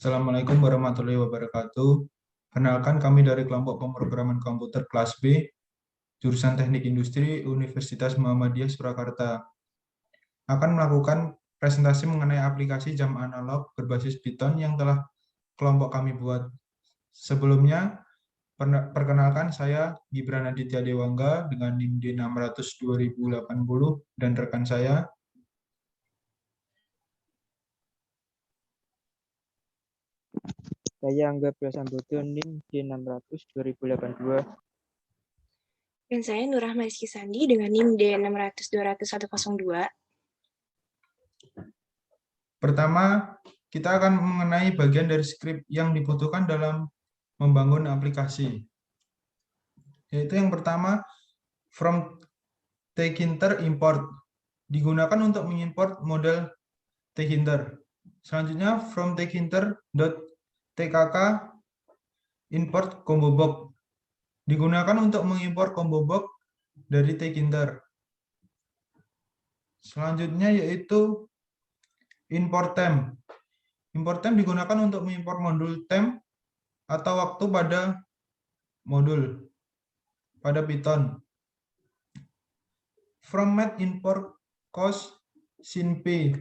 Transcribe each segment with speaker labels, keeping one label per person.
Speaker 1: Assalamualaikum warahmatullahi wabarakatuh. Kenalkan kami dari kelompok pemrograman komputer kelas B, jurusan Teknik Industri Universitas Muhammadiyah Surakarta. Akan melakukan presentasi mengenai aplikasi jam analog berbasis Python yang telah kelompok kami buat. Sebelumnya, perkenalkan saya Gibran Aditya Dewangga dengan NIM D600-2080 dan rekan saya.
Speaker 2: Saya Angga Prasambodo, NIM D600-2082.
Speaker 3: Dan saya Nurrahma Rizky Sandi dengan NIM D600-200-102.
Speaker 1: Pertama, kita akan mengenai bagian dari skrip yang dibutuhkan dalam membangun aplikasi. Yaitu yang pertama, from tkinter import. Digunakan untuk mengimport model tkinter. Selanjutnya, from tkinter.tkk import combo box. Digunakan untuk mengimpor combo box dari tkinter. Selanjutnya yaitu import temp. Import temp digunakan untuk mengimpor modul temp atau waktu pada modul pada Python. From math import cos sin p.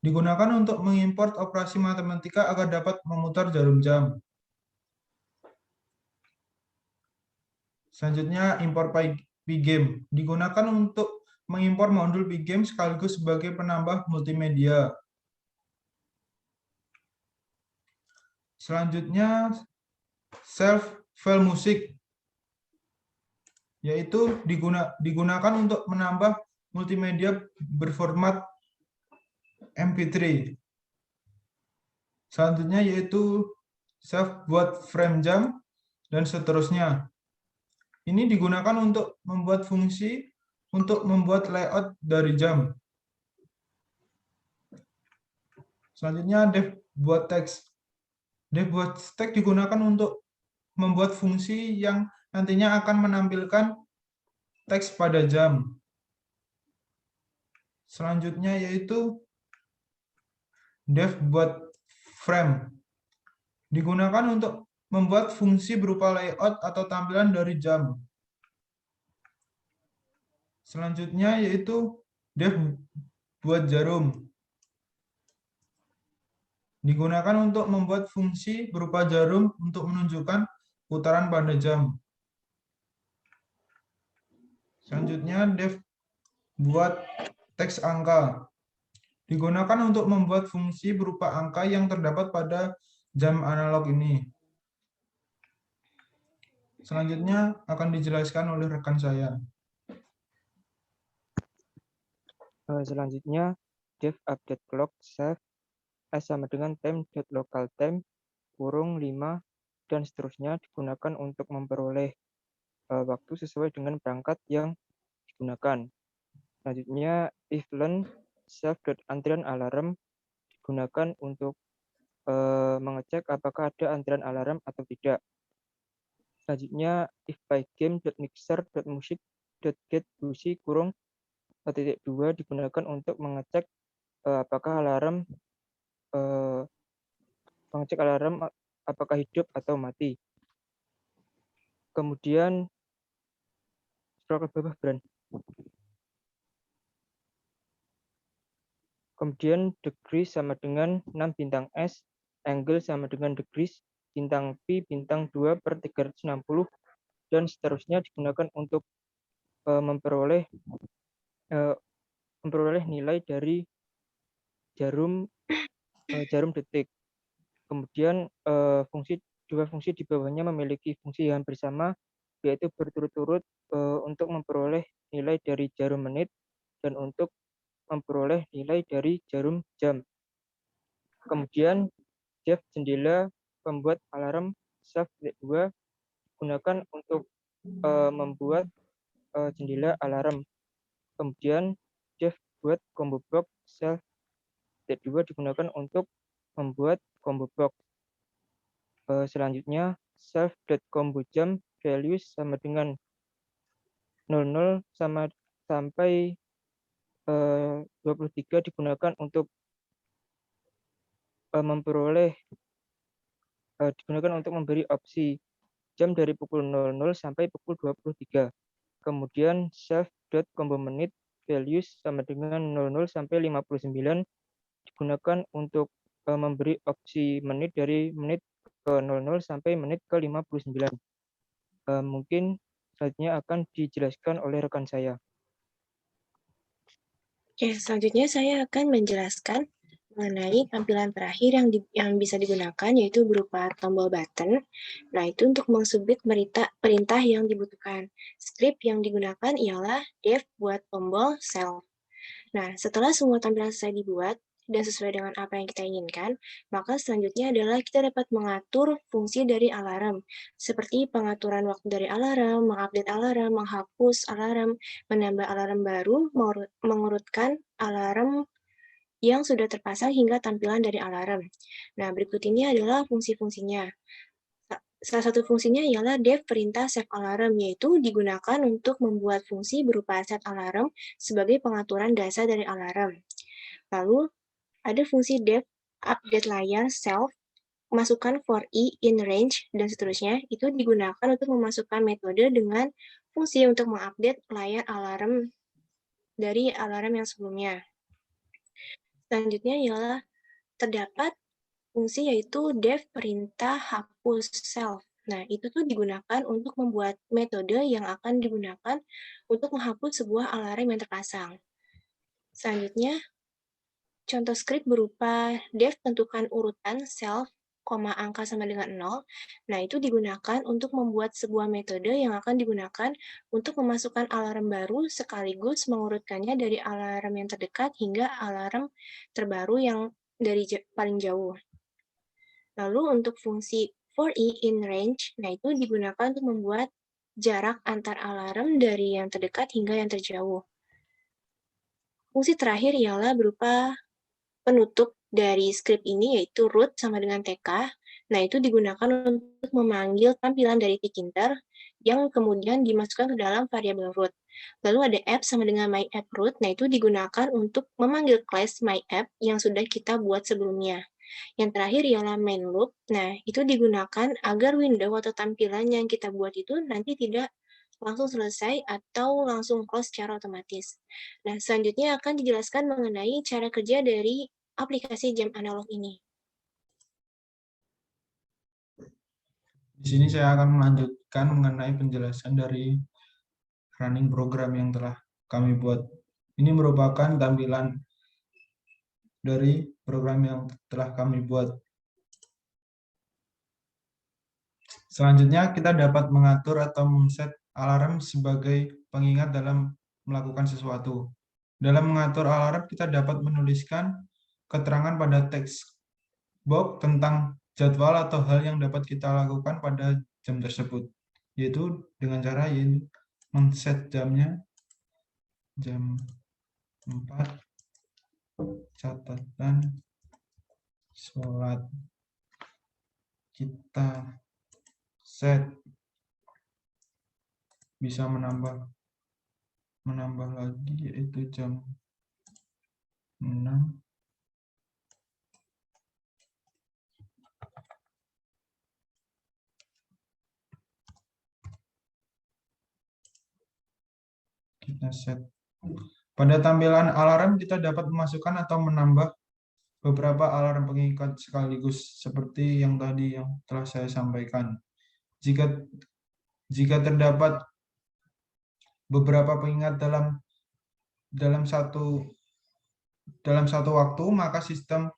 Speaker 1: Digunakan untuk mengimport operasi matematika agar dapat memutar jarum jam. Selanjutnya import pygame. Digunakan untuk mengimpor modul pygame sekaligus sebagai penambah multimedia. Selanjutnya self file musik, yaitu digunakan untuk menambah multimedia berformat MP3. Selanjutnya yaitu self buat frame jam dan seterusnya. Ini digunakan untuk membuat fungsi untuk membuat layout dari jam. Selanjutnya def buat teks. Def buat teks digunakan untuk membuat fungsi yang nantinya akan menampilkan teks pada jam. Selanjutnya yaitu def buat frame. Digunakan untuk membuat fungsi berupa layout atau tampilan dari jam. Selanjutnya yaitu def buat jarum. Digunakan untuk membuat fungsi berupa jarum untuk menunjukkan putaran pada jam. Selanjutnya def buat teks angka. Digunakan untuk membuat fungsi berupa angka yang terdapat pada jam analog ini. Selanjutnya akan dijelaskan oleh rekan saya.
Speaker 2: Selanjutnya, def update clock save S sama dengan time.local time kurung 5 dan seterusnya digunakan untuk memperoleh waktu sesuai dengan perangkat yang digunakan. Selanjutnya, if learn save.antrian alarm digunakan untuk mengecek apakah ada antrian alarm atau tidak. Selanjutnya, if pygame.mixer.music.get busi kurung 1.2 digunakan untuk mengecek apakah alarm apakah hidup atau mati. Kemudian scroll ke bawah, Bran. Kemudian degree sama dengan 6 bintang S, angle sama dengan degrees, bintang P bintang 2 per 360, dan seterusnya digunakan untuk memperoleh nilai dari jarum detik. Kemudian dua fungsi di bawahnya memiliki fungsi yang bersama, yaitu berturut-turut untuk memperoleh nilai dari jarum menit dan untuk memperoleh nilai dari jarum jam. Kemudian def jendela pembuat alarm save.2 digunakan untuk membuat jendela alarm. Kemudian def buat combo box save.2 digunakan untuk membuat combo box. Selanjutnya self.combo jam values sama dengan 00 sampai 23 digunakan untuk digunakan untuk memberi opsi jam dari pukul 00 sampai pukul 23. Kemudian self.combo menit values sama dengan 00 sampai 59 digunakan untuk memberi opsi menit dari menit ke 00 sampai menit ke 59. Mungkin selanjutnya akan dijelaskan oleh rekan saya.
Speaker 3: Oke, selanjutnya saya akan menjelaskan mengenai tampilan terakhir yang bisa digunakan, yaitu berupa tombol button. Nah, itu untuk mengsubmit perintah yang dibutuhkan. Script yang digunakan ialah dev buat tombol self. Nah, setelah semua tampilan selesai dibuat dan sesuai dengan apa yang kita inginkan, maka selanjutnya adalah kita dapat mengatur fungsi dari alarm, seperti pengaturan waktu dari alarm, mengupdate alarm, menghapus alarm, menambah alarm baru, mengurutkan alarm yang sudah terpasang hingga tampilan dari alarm. Nah, berikut ini adalah fungsi-fungsinya. Salah satu fungsinya ialah dev perintah save alarm, yaitu digunakan untuk membuat fungsi berupa set alarm sebagai pengaturan dasar dari alarm. Lalu, ada fungsi dev update layar self, masukkan for i, in range, dan seterusnya. Itu digunakan untuk memasukkan metode dengan fungsi untuk mengupdate layar alarm dari alarm yang sebelumnya. Selanjutnya ialah terdapat fungsi yaitu dev perintah hapus self. Nah, itu tuh digunakan untuk membuat metode yang akan digunakan untuk menghapus sebuah alarm yang terpasang. Selanjutnya, contoh script berupa dev tentukan urutan self, angka sama dengan 0. Nah, itu digunakan untuk membuat sebuah metode yang akan digunakan untuk memasukkan alarm baru sekaligus mengurutkannya dari alarm yang terdekat hingga alarm terbaru yang dari paling jauh. Lalu untuk fungsi for i in range, nah itu digunakan untuk membuat jarak antar alarm dari yang terdekat hingga yang terjauh. Fungsi terakhir ialah berupa penutup dari script ini, yaitu root sama dengan TK. Nah, itu digunakan untuk memanggil tampilan dari tkinter yang kemudian dimasukkan ke dalam variabel root. Lalu ada app sama dengan myAppRoot. Nah, itu digunakan untuk memanggil class myApp yang sudah kita buat sebelumnya. Yang terakhir ialah main loop. Nah, itu digunakan agar window atau tampilan yang kita buat itu nanti tidak langsung selesai atau langsung close secara otomatis. Nah, selanjutnya akan dijelaskan mengenai cara kerja dari aplikasi jam analog ini.
Speaker 1: Di sini saya akan melanjutkan mengenai penjelasan dari running program yang telah kami buat. Ini merupakan tampilan dari program yang telah kami buat. Selanjutnya, kita dapat mengatur atau men-set alarm sebagai pengingat dalam melakukan sesuatu. Dalam mengatur alarm, kita dapat menuliskan keterangan pada teks box tentang jadwal atau hal yang dapat kita lakukan pada jam tersebut, yaitu dengan cara men-set jamnya jam 4, catatan sholat. Kita set, bisa menambah lagi, yaitu jam 6. Kita set. Pada tampilan alarm, kita dapat memasukkan atau menambah beberapa alarm pengingat sekaligus, seperti yang tadi yang telah saya sampaikan. Jika terdapat beberapa pengingat dalam satu waktu, maka sistem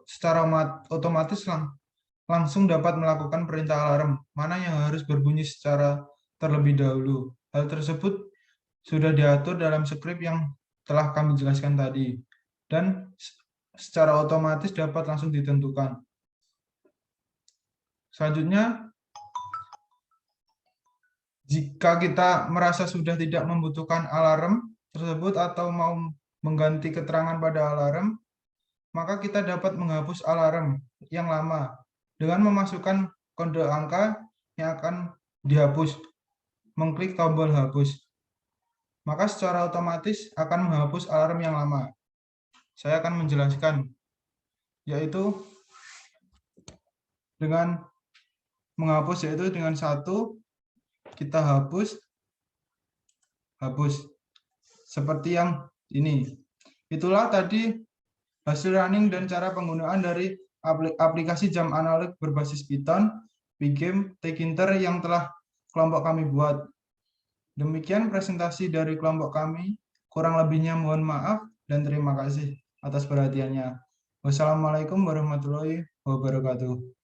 Speaker 1: secara otomatis langsung dapat melakukan perintah alarm mana yang harus berbunyi secara terlebih dahulu. Hal tersebut sudah diatur dalam skrip yang telah kami jelaskan tadi, dan secara otomatis dapat langsung ditentukan. Selanjutnya, jika kita merasa sudah tidak membutuhkan alarm tersebut atau mau mengganti keterangan pada alarm, maka kita dapat menghapus alarm yang lama dengan memasukkan kode angka yang akan dihapus. Mengklik tombol hapus, maka secara otomatis akan menghapus alarm yang lama. Saya akan menjelaskan, yaitu dengan menghapus, yaitu dengan 1 kita hapus seperti yang ini. Itulah tadi hasil running dan cara penggunaan dari aplikasi jam analog berbasis Python, Pygame, Tkinter yang telah kelompok kami buat. Demikian presentasi dari kelompok kami. Kurang lebihnya mohon maaf dan terima kasih atas perhatiannya. Wassalamualaikum warahmatullahi wabarakatuh.